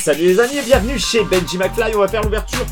Salut les amis et bienvenue chez Benji McFly. On va faire l'ouverture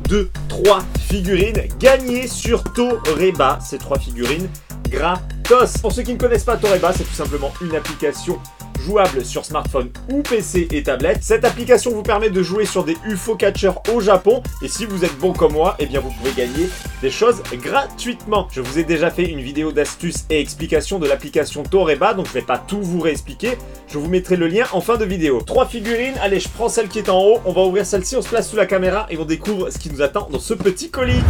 de 3 figurines gagnées sur Toreba. Ces 3 figurines gratos. Pour ceux qui ne connaissent pas Toreba, c'est tout simplement une application jouable sur smartphone ou PC et tablette. Cette application vous permet de jouer sur des UFO catchers au Japon. Et si vous êtes bon comme moi, eh bien vous pouvez gagner des choses gratuitement. Je vous ai déjà fait une vidéo d'astuces et explications de l'application Toreba, donc je ne vais pas tout vous réexpliquer. Je vous mettrai le lien en fin de vidéo. 3 figurines, allez je prends celle qui est en haut, on va ouvrir celle-ci, on se place sous la caméra et on découvre ce qui nous attend dans ce petit colis.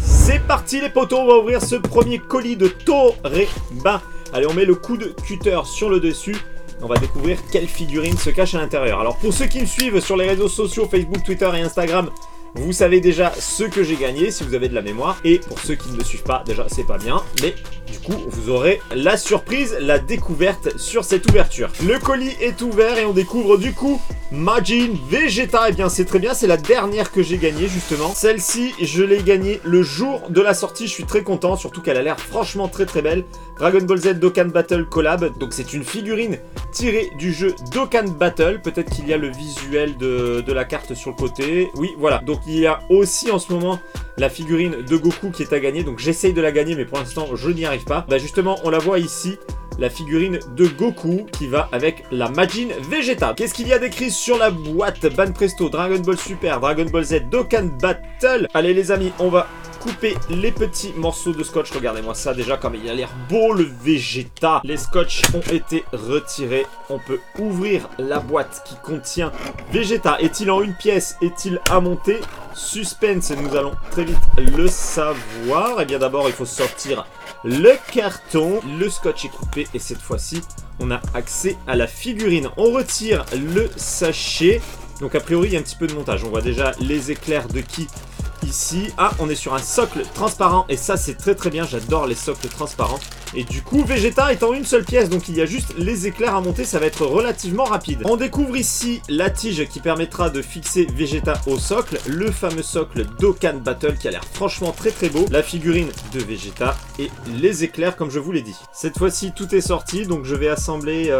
C'est parti les potos, on va ouvrir ce premier colis de Toreba. Allez, on met le coup de cutter sur le dessus. On va découvrir quelle figurine se cache à l'intérieur. Alors pour ceux qui me suivent sur les réseaux sociaux, Facebook, Twitter et Instagram, vous savez déjà ce que j'ai gagné si vous avez de la mémoire. Et pour ceux qui ne me suivent pas, déjà c'est pas bien. Mais du coup, vous aurez la surprise, la découverte sur cette ouverture. Le colis est ouvert et on découvre du coup Majin Vegeta. Et bien c'est très bien, c'est la dernière que j'ai gagnée justement. Celle-ci, je l'ai gagnée le jour de la sortie. Je suis très content, surtout qu'elle a l'air franchement très belle. Dragon Ball Z Dokkan Battle Collab. Donc c'est une figurine tirée du jeu Dokkan Battle. Peut-être qu'il y a le visuel de la carte sur le côté. Oui, voilà. Donc il y a aussi en ce moment la figurine de Goku qui est à gagner. Donc j'essaye de la gagner, mais pour l'instant je n'y arrive pas. Bah justement, on la voit ici. La figurine de Goku qui va avec la Majin Vegeta. Qu'est-ce qu'il y a d'écrit sur la boîte? Ban Presto, Dragon Ball Super, Dragon Ball Z, Dokkan Battle. Allez les amis, on va couper les petits morceaux de scotch. Regardez-moi ça déjà comme il a l'air beau le Vegeta. Les scotch ont été retirés. On peut ouvrir la boîte qui contient Vegeta. Est-il en une pièce? Est-il à monter? Suspense, nous allons très vite le savoir. Et bien d'abord il faut sortir le carton. Le scotch est coupé et cette fois-ci on a accès à la figurine. On retire le sachet. Donc a priori il y a un petit peu de montage. On voit déjà les éclairs de qui ici. Ah, on est sur un socle transparent et ça c'est très bien, j'adore les socles transparents. Et du coup Vegeta est en une seule pièce, donc il y a juste les éclairs à monter, ça va être relativement rapide. On découvre ici la tige qui permettra de fixer Vegeta au socle, le fameux socle Dokkan Battle qui a l'air franchement très beau, la figurine de Vegeta et les éclairs comme je vous l'ai dit. Cette fois-ci tout est sorti, donc je vais assembler,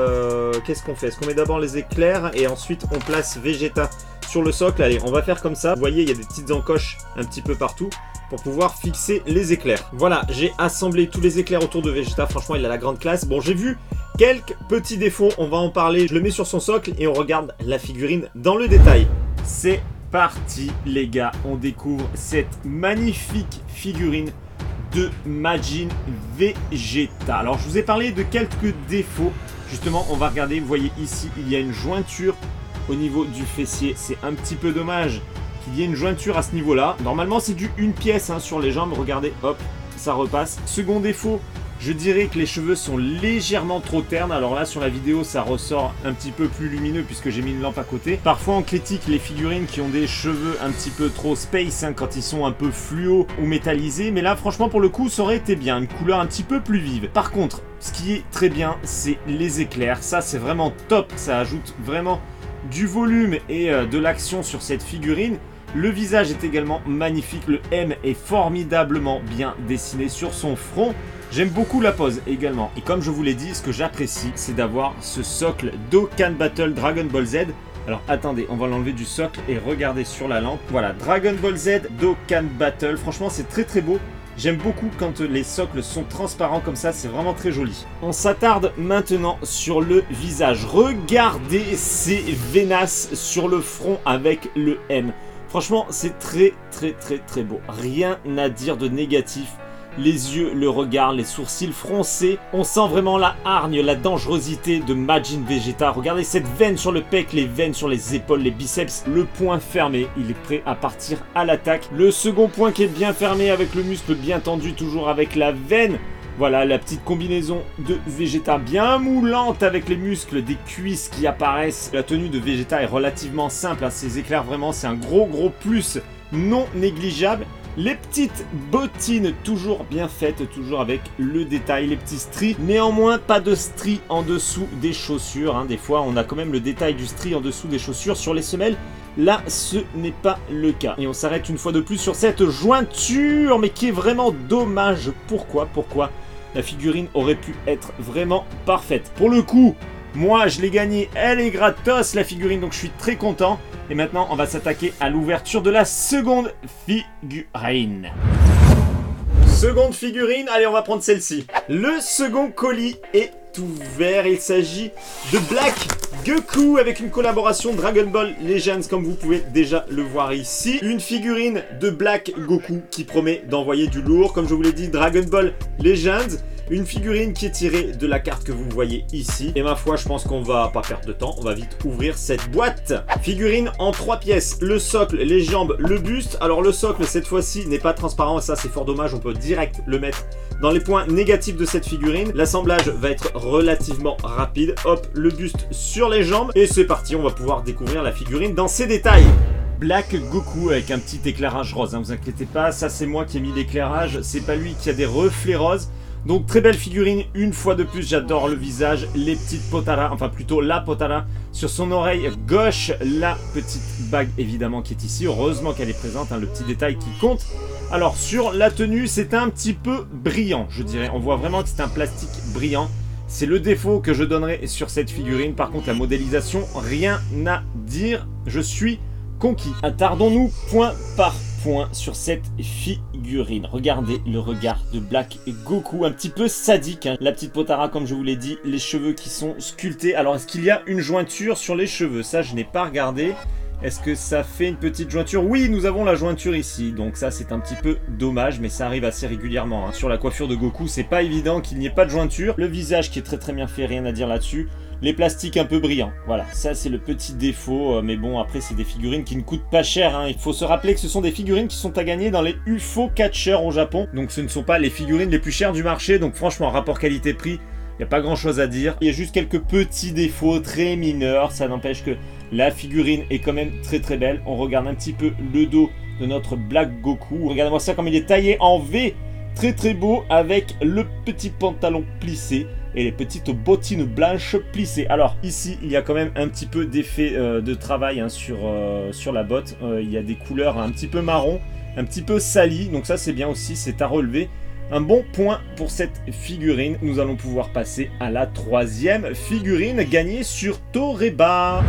qu'est-ce qu'on fait? Est-ce qu'on met d'abord les éclairs et ensuite on place Vegeta sur le socle? Allez, on va faire comme ça. Vous voyez, il y a des petites encoches un petit peu partout pour pouvoir fixer les éclairs. Voilà, j'ai assemblé tous les éclairs autour de Vegeta. Franchement, il a la grande classe. Bon, j'ai vu quelques petits défauts. On va en parler. Je le mets sur son socle et on regarde la figurine dans le détail. C'est parti, les gars. On découvre cette magnifique figurine de Majin Vegeta. Alors, je vous ai parlé de quelques défauts. Justement, on va regarder. Vous voyez ici, il y a une jointure au niveau du fessier. C'est un petit peu dommage qu'il y ait une jointure à ce niveau là. Normalement c'est du une pièce hein, sur les jambes. Regardez, hop, ça repasse. Second défaut, je dirais que les cheveux sont légèrement trop ternes. Alors là sur la vidéo ça ressort un petit peu plus lumineux puisque j'ai mis une lampe à côté. Parfois on critique les figurines qui ont des cheveux un petit peu trop space hein, quand ils sont un peu fluo ou métallisés. Mais là franchement pour le coup ça aurait été bien, une couleur un petit peu plus vive. Par contre ce qui est très bien c'est les éclairs. Ça c'est vraiment top, ça ajoute vraiment du volume et de l'action sur cette figurine. Le visage est également magnifique, le M est formidablement bien dessiné sur son front. J'aime beaucoup la pose également. Et comme je vous l'ai dit, ce que j'apprécie, c'est d'avoir ce socle Dokkan Battle Dragon Ball Z. Alors attendez, on va l'enlever du socle et regarder sur la lampe. Voilà, Dragon Ball Z Dokkan Battle. Franchement, c'est très beau. J'aime beaucoup quand les socles sont transparents comme ça, c'est vraiment très joli. On s'attarde maintenant sur le visage. Regardez ces vénas sur le front avec le M. Franchement, c'est très beau. Rien à dire de négatif. Les yeux, le regard, les sourcils froncés. On sent vraiment la hargne, la dangerosité de Majin Vegeta. Regardez cette veine sur le pec, les veines sur les épaules, les biceps. Le poing fermé, il est prêt à partir à l'attaque. Le second poing qui est bien fermé avec le muscle bien tendu, toujours avec la veine. Voilà la petite combinaison de Vegeta bien moulante avec les muscles des cuisses qui apparaissent. La tenue de Vegeta est relativement simple, hein. Ces éclairs vraiment c'est un gros plus non négligeable. Les petites bottines toujours bien faites, toujours avec le détail, les petits stries. Néanmoins pas de stries en dessous des chaussures, hein. Des fois on a quand même le détail du stri en dessous des chaussures sur les semelles. Là, ce n'est pas le cas. Et on s'arrête une fois de plus sur cette jointure, mais qui est vraiment dommage. Pourquoi la figurine aurait pu être vraiment parfaite. Pour le coup, Moi, je l'ai gagnée, elle est gratos, la figurine, donc je suis très content. Et maintenant, on va s'attaquer à l'ouverture de la seconde figurine. Seconde figurine, allez, on va prendre celle-ci. Le second colis est ouvert. Il s'agit de Black Goku avec une collaboration Dragon Ball Legends, comme vous pouvez déjà le voir ici. Une figurine de Black Goku qui promet d'envoyer du lourd. Comme je vous l'ai dit, Dragon Ball Legends. Une figurine qui est tirée de la carte que vous voyez ici. Et ma foi, je pense qu'on va pas perdre de temps. On va vite ouvrir cette boîte. Figurine en 3 pièces. Le socle, les jambes, le buste. Alors le socle, cette fois-ci, n'est pas transparent. Ça, c'est fort dommage. On peut direct le mettre dans les points négatifs de cette figurine. L'assemblage va être relativement rapide. Hop, le buste sur les jambes. Et c'est parti, on va pouvoir découvrir la figurine dans ses détails. Black Goku avec un petit éclairage rose, hein, vous inquiétez pas, ça c'est moi qui ai mis l'éclairage, c'est pas lui qui a des reflets roses. Donc très belle figurine, une fois de plus, j'adore le visage, les petites potaras, enfin plutôt la potara sur son oreille gauche, la petite bague évidemment qui est ici, heureusement qu'elle est présente, hein, le petit détail qui compte. Alors sur la tenue, c'est un petit peu brillant, je dirais, on voit vraiment que c'est un plastique brillant. C'est le défaut que je donnerais sur cette figurine, par contre la modélisation, rien à dire, je suis conquis. Attardons-nous point par point sur cette figurine. Regardez le regard de Black Goku, un petit peu sadique, hein. La petite potara, comme je vous l'ai dit, les cheveux qui sont sculptés. Alors, est-ce qu'il y a une jointure sur les cheveux? Ça, je n'ai pas regardé. Est-ce que ça fait une petite jointure? Oui, nous avons la jointure ici. Donc ça, c'est un petit peu dommage, mais ça arrive assez régulièrement, hein. Sur la coiffure de Goku, c'est pas évident qu'il n'y ait pas de jointure. Le visage qui est très très bien fait, rien à dire là-dessus. Les plastiques un peu brillants, voilà, ça c'est le petit défaut, mais bon, après c'est des figurines qui ne coûtent pas cher, hein. Il faut se rappeler que ce sont des figurines qui sont à gagner dans les UFO Catcher au Japon, donc ce ne sont pas les figurines les plus chères du marché, donc franchement, rapport qualité-prix, il n'y a pas grand chose à dire. Il y a juste quelques petits défauts très mineurs, ça n'empêche que la figurine est quand même très très belle. On regarde un petit peu le dos de notre Black Goku, regardez-moi ça comme il est taillé en V, très très beau, avec le petit pantalon plissé et les petites bottines blanches plissées. Alors ici il y a quand même un petit peu d'effet de travail, hein, sur la botte. Il y a des couleurs un petit peu marron, un petit peu sali, donc ça c'est bien aussi, c'est à relever. Un bon point pour cette figurine. Nous allons pouvoir passer à la troisième figurine gagnée sur Toreba.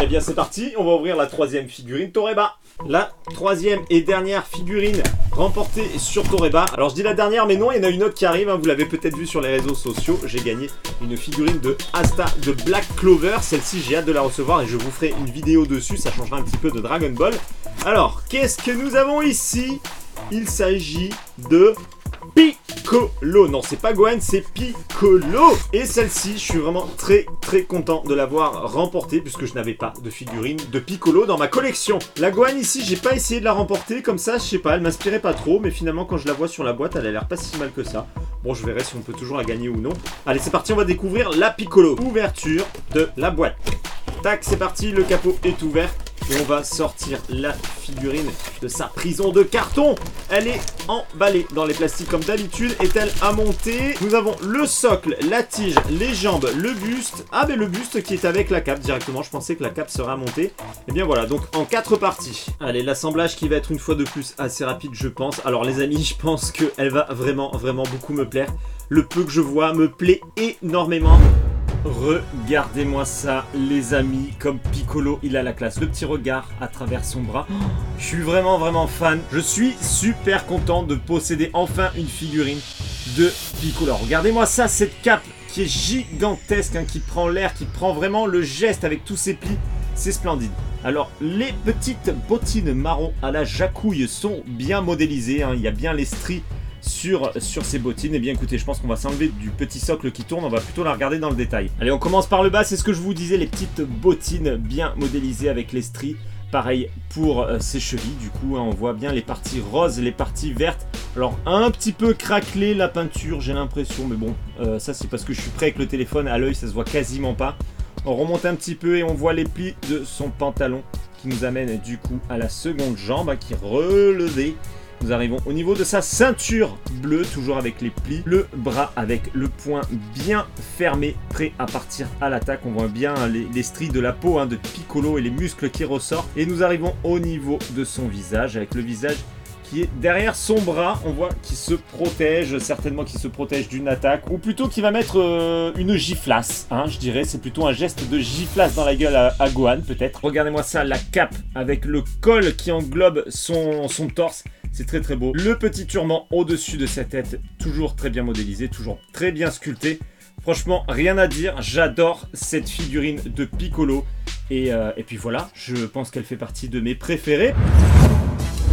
Eh bien c'est parti, on va ouvrir la troisième figurine Toreba. La troisième et dernière figurine remportée sur Toreba. Alors je dis la dernière, mais non, il y en a une autre qui arrive, hein, vous l'avez peut-être vu sur les réseaux sociaux. J'ai gagné une figurine de Asta de Black Clover. Celle-ci, j'ai hâte de la recevoir et je vous ferai une vidéo dessus, ça changera un petit peu de Dragon Ball. Alors, qu'est-ce que nous avons ici? Il s'agit de Piccolo. Non, c'est pas Gohan, c'est Piccolo. Et celle-ci, je suis vraiment très très content de l'avoir remportée puisque je n'avais pas de figurine de Piccolo dans ma collection. La Gohan ici, j'ai pas essayé de la remporter comme ça, je sais pas, elle m'inspirait pas trop, mais finalement quand je la vois sur la boîte, elle a l'air pas si mal que ça. Bon, je verrai si on peut toujours la gagner ou non. Allez, c'est parti, on va découvrir la Piccolo. Ouverture de la boîte. Tac, c'est parti, le capot est ouvert. Et on va sortir la figurine de sa prison de carton. Elle est emballée dans les plastiques comme d'habitude. Est-elle à monter? Nous avons le socle, la tige, les jambes, le buste. Ah, mais le buste qui est avec la cape directement. Je pensais que la cape serait à monter. Et bien voilà, donc en 4 parties. Allez, l'assemblage qui va être une fois de plus assez rapide, je pense. Alors les amis, je pense qu'elle va vraiment beaucoup me plaire. Le peu que je vois me plaît énormément. Regardez-moi ça les amis, comme Piccolo il a la classe, le petit regard à travers son bras. Je suis vraiment fan, je suis super content de posséder enfin une figurine de Piccolo. Regardez-moi ça, cette cape qui est gigantesque, hein, qui prend l'air, qui prend vraiment le geste avec tous ses plis, c'est splendide. Alors les petites bottines marron à la jacouille sont bien modélisées, hein, il y a bien les stries sur ces bottines. Et bien écoutez, je pense qu'on va s'enlever du petit socle qui tourne, on va plutôt la regarder dans le détail. Allez, on commence par le bas, c'est ce que je vous disais, les petites bottines bien modélisées avec les stries. Pareil pour ses chevilles, du coup hein, on voit bien les parties roses, les parties vertes. Alors un petit peu craquelé la peinture, j'ai l'impression, mais bon, ça c'est parce que je suis prêt avec le téléphone, à l'œil ça se voit quasiment pas. On remonte un petit peu et on voit les plis de son pantalon qui nous amène du coup à la seconde jambe, hein, qui est relevée. Nous arrivons au niveau de sa ceinture bleue, toujours avec les plis. Le bras avec le poing bien fermé, prêt à partir à l'attaque. On voit bien les stries de la peau, hein, de Piccolo et les muscles qui ressortent. Et nous arrivons au niveau de son visage, avec le visage qui est derrière son bras. On voit qu'il se protège, certainement qu'il se protège d'une attaque, ou plutôt qu'il va mettre une giflasse, hein, je dirais. C'est plutôt un geste de giflasse dans la gueule à Gohan, peut-être. Regardez-moi ça, la cape avec le col qui englobe son torse. C'est très très beau. Le petit turban au-dessus de sa tête, toujours très bien modélisé, toujours très bien sculpté. Franchement, rien à dire, j'adore cette figurine de Piccolo. Et puis voilà, je pense qu'elle fait partie de mes préférés.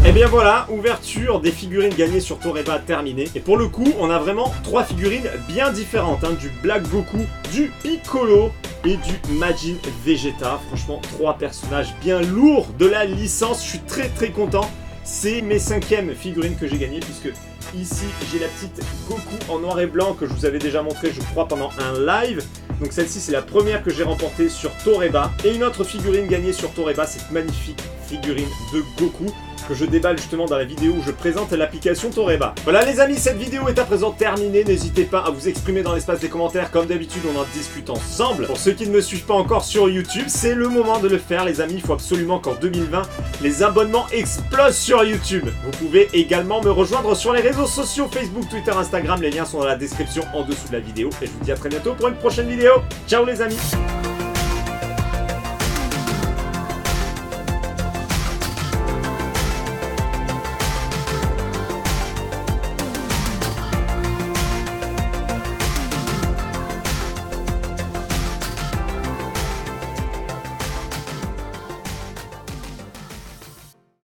Et bien voilà, ouverture des figurines gagnées sur Toreba terminée. Et pour le coup, on a vraiment 3 figurines bien différentes, hein, du Black Goku, du Piccolo et du Majin Vegeta. Franchement, 3 personnages bien lourds de la licence, je suis très très content. C'est mes 5e figurines que j'ai gagnées, puisque ici j'ai la petite Goku en noir et blanc que je vous avais déjà montré, je crois, pendant un live. Donc celle-ci, c'est la première que j'ai remportée sur Toreba. Et une autre figurine gagnée sur Toreba, cette magnifique figurine de Goku que je déballe justement dans la vidéo où je présente l'application Toreba. Voilà les amis, cette vidéo est à présent terminée. N'hésitez pas à vous exprimer dans l'espace des commentaires. Comme d'habitude, on en discute ensemble. Pour ceux qui ne me suivent pas encore sur YouTube, c'est le moment de le faire les amis. Il faut absolument qu'en 2020, les abonnements explosent sur YouTube. Vous pouvez également me rejoindre sur les réseaux sociaux, Facebook, Twitter, Instagram. Les liens sont dans la description en dessous de la vidéo. Et je vous dis à très bientôt pour une prochaine vidéo. Ciao les amis!